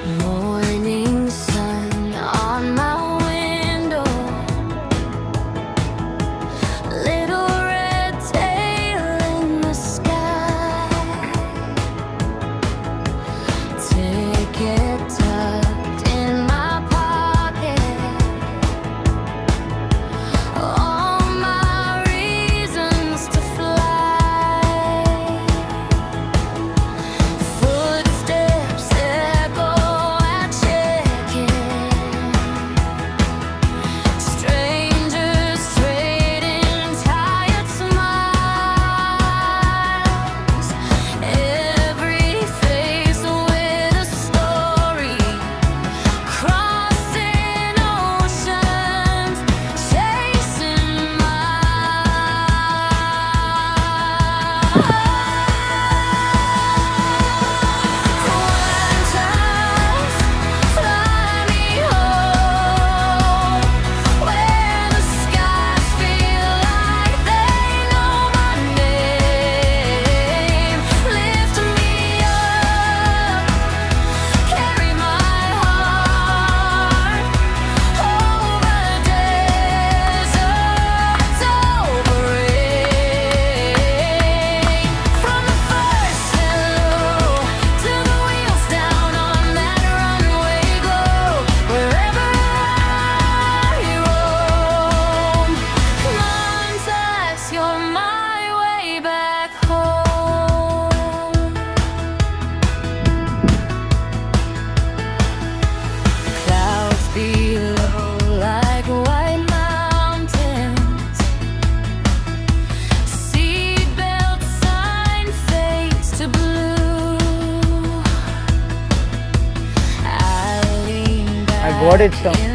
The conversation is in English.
Morning sun on my window, little red tail in the sky, ticket tucked in my pocket, all my reasons to fly, footsteps echo at check-in, strangers trading tired smiles, every face with a story, crossing oceans, chasing miles. Lanterns, fly me home, where the skies feel like they know my name. Lift me up, carry my heart over deserts, over rain. From the first hello to the wheels down on that runway glow, wherever you roam, contacts, you're my way back home. Clouds below like white mountains, seatbelt sign fades to blue. I lean back I got it, sir. in